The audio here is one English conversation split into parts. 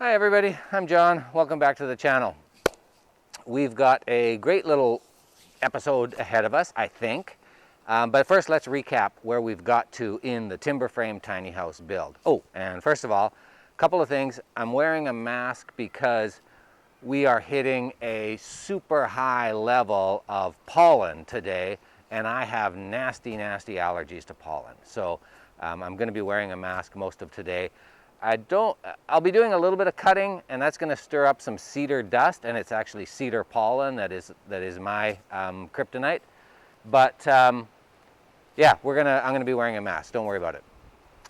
Hi everybody, I'm John. Welcome back to the channel. We've got a great little episode ahead of us, I think. But first let's recap where we've got to in the timber frame tiny house build. Oh, and first of all, a couple of things. I'm wearing a mask because we are hitting a super high level of pollen today, and I have nasty allergies to pollen. So I'm going to be wearing a mask most of today. I'll be doing a little bit of cutting, and that's going to stir up some cedar dust, and it's actually cedar pollen that is my kryptonite. But yeah, I'm gonna be wearing a mask. Don't worry about it.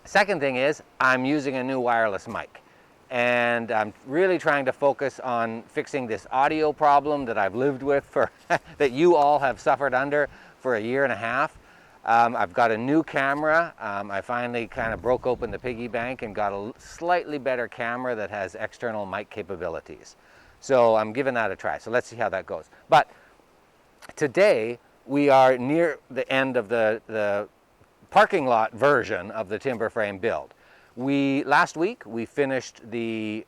Second thing is I'm using a new wireless mic, and I'm really trying to focus on fixing this audio problem that I've lived with that you all have suffered under for a year and a half. I've got a new camera. I finally kind of broke open the piggy bank and got a slightly better camera that has external mic capabilities. So I'm giving that a try. So let's see how that goes. But today we are near the end of the parking lot version of the timber frame build. Last week we finished the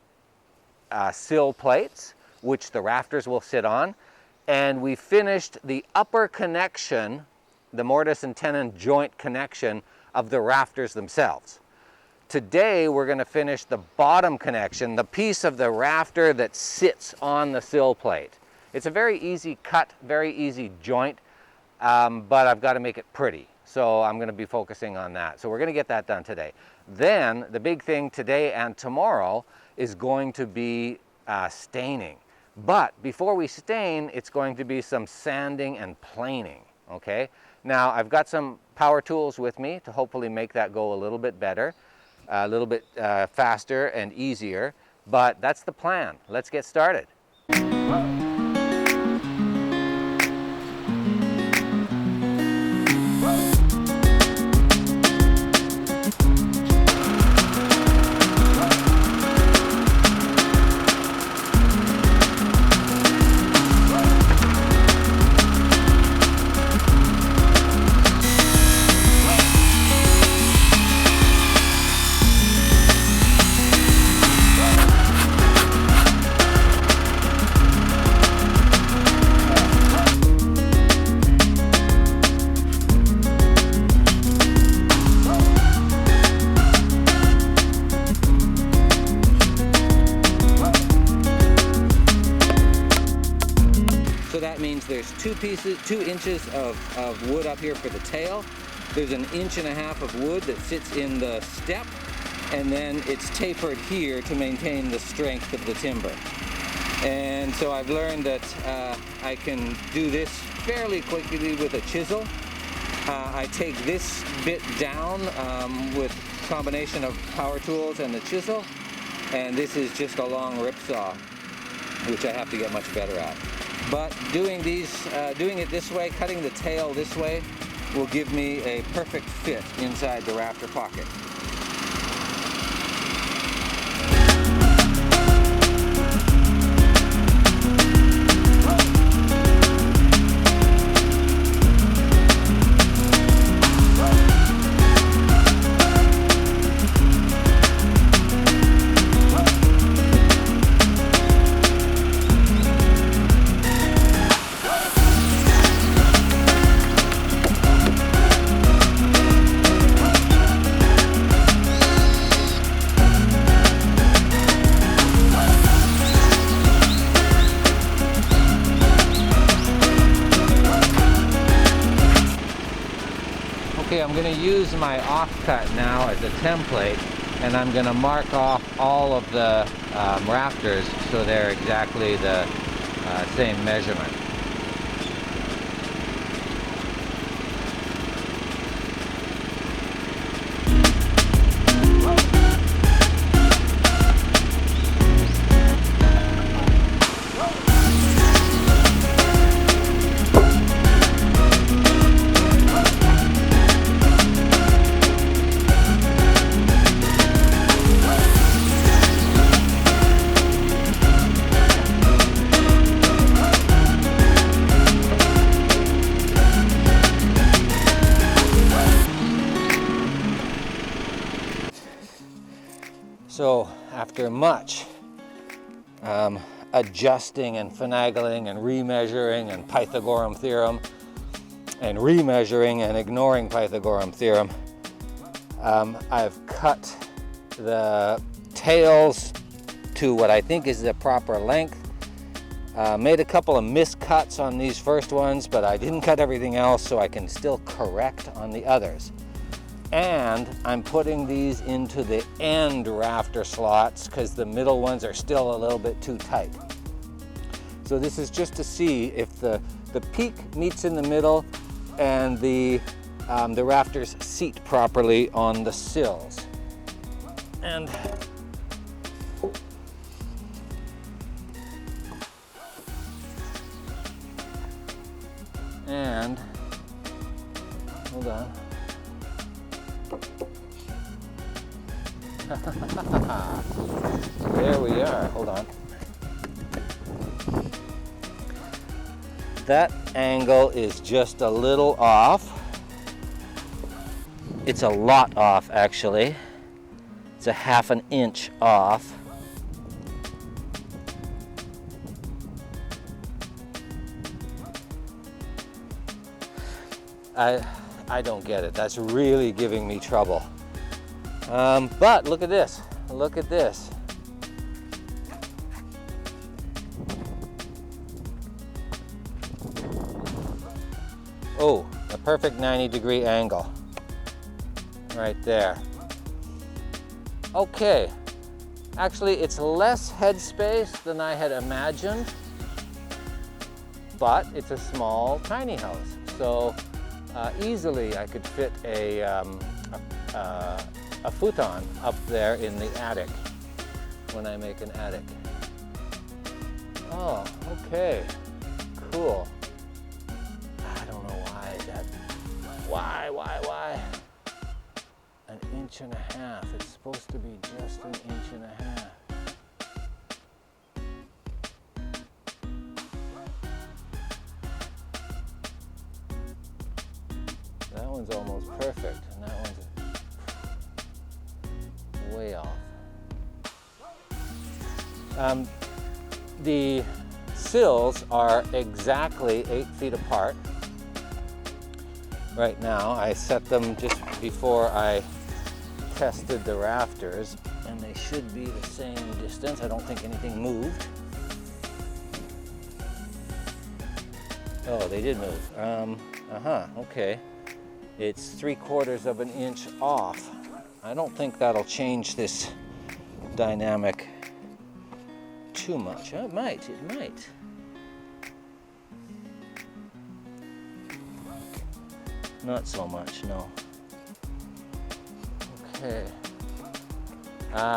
sill plates, which the rafters will sit on, and we finished the upper connection, the mortise and tenon joint connection of the rafters themselves. Today we're going to finish the bottom connection, the piece of the rafter that sits on the sill plate. It's a very easy cut, very easy joint, but I've got to make it pretty. So I'm going to be focusing on that. So we're going to get that done today. Then the big thing today and tomorrow is going to be staining. But before we stain, it's going to be some sanding and planing, okay? Now, I've got some power tools with me to hopefully make that go a little bit better, a little bit faster and easier, but that's the plan. Let's get started. There's 2 inches of wood up here for the tail. There's 1.5 inches of wood that sits in the step, and then it's tapered here to maintain the strength of the timber. And so I've learned that I can do this fairly quickly with a chisel. I take this bit down with a combination of power tools and the chisel, and this is just a long rip saw, which I have to get much better at. But doing it this way, cutting the tail this way, will give me a perfect fit inside the rafter pocket. Okay, I'm going to use my offcut now as a template, and I'm going to mark off all of the rafters so they're exactly the same measurement. So after much adjusting and finagling and remeasuring and Pythagorean theorem and remeasuring and ignoring Pythagorean theorem. I've cut the tails to what I think is the proper length. Made a couple of miscuts on these first ones, but I didn't cut everything else, so I can still correct on the others. And I'm putting these into the end rafter slots because the middle ones are still a little bit too tight. So this is just to see if the peak meets in the middle and the rafters seat properly on the sills. And hold on. There we are. Hold on. That angle is just a little off. It's a lot off, actually. It's a ½ an inch off. I don't get it. That's really giving me trouble. But look at this. Look at this. Oh, a perfect 90-degree angle. Right there. Okay. Actually, it's less headspace than I had imagined, but it's a small, tiny house. So easily I could fit a futon up there in the attic when I make an attic. Oh, okay, cool. I don't know why that, why? An inch and a half, it's supposed to be just an inch and a half. That one's almost perfect, and that one's way off. The sills are exactly 8 feet apart. Right now, I set them just before I tested the rafters, and they should be the same distance. I don't think anything moved. Oh, they did move. Okay. It's 3/4 of an inch off. I don't think that'll change this dynamic too much. It might. Not so much, no. Okay.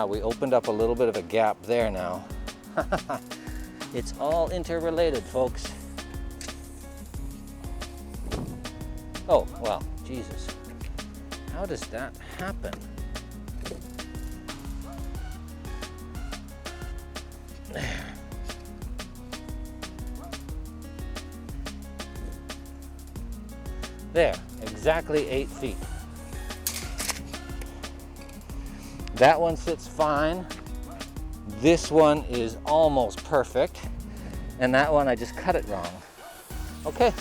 We opened up a little bit of a gap there now. It's all interrelated, folks. Oh, well, Jesus. How does that happen? There, exactly 8 feet. That one sits fine. This one is almost perfect. And that one, I just cut it wrong. Okay.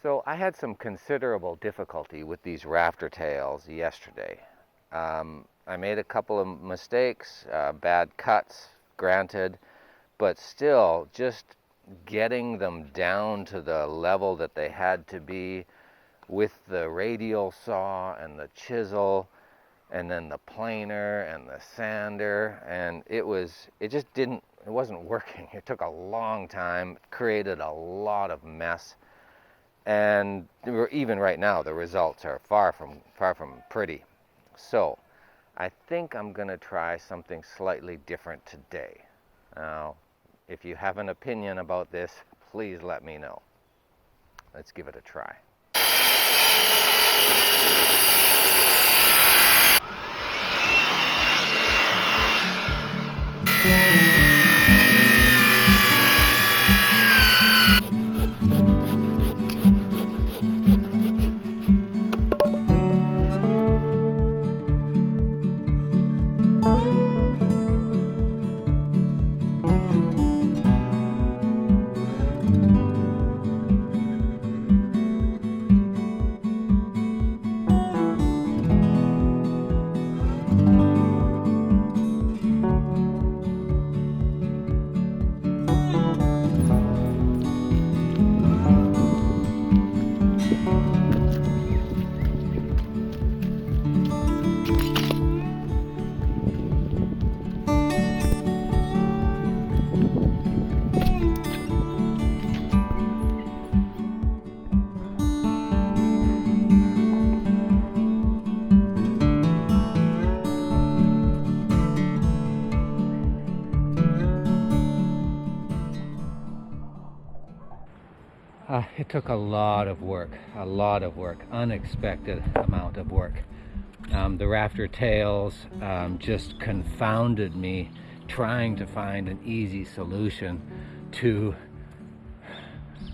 So I had some considerable difficulty with these rafter tails yesterday. I made a couple of mistakes, bad cuts, granted, but still just getting them down to the level that they had to be with the radial saw and the chisel and then the planer and the sander, and it wasn't working. It took a long time, created a lot of mess, and even right now the results are far from pretty. So I think I'm going to try something slightly different today. Now, if you have an opinion about this, please let me know. Let's give it a try. It took a lot of work, unexpected amount of work. The rafter tails just confounded me trying to find an easy solution to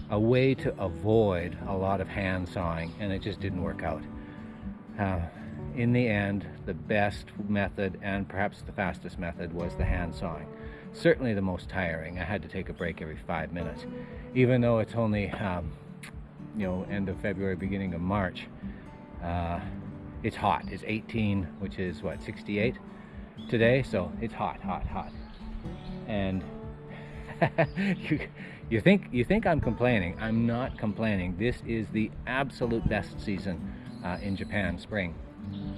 a way to avoid a lot of hand sawing, and it just didn't work out. In the end, the best method, and perhaps the fastest method, was the hand sawing. Certainly the most tiring. I had to take a break every 5 minutes. Even though it's only end of February, beginning of March, it's hot. It's 18, which is what, 68 today, so it's hot. And you think I'm complaining. I'm not complaining. This is the absolute best season in Japan, spring,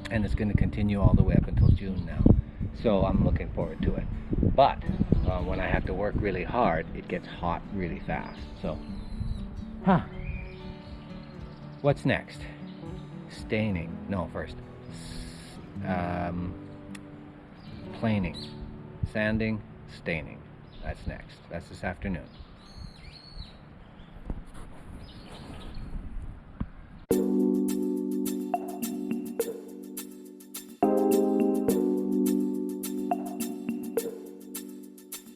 and it's going to continue all the way up until June now. So I'm looking forward to it. But when I have to work really hard, it gets hot really fast. So, what's next? Staining. No, first. Planing. Sanding, staining. That's next. That's this afternoon.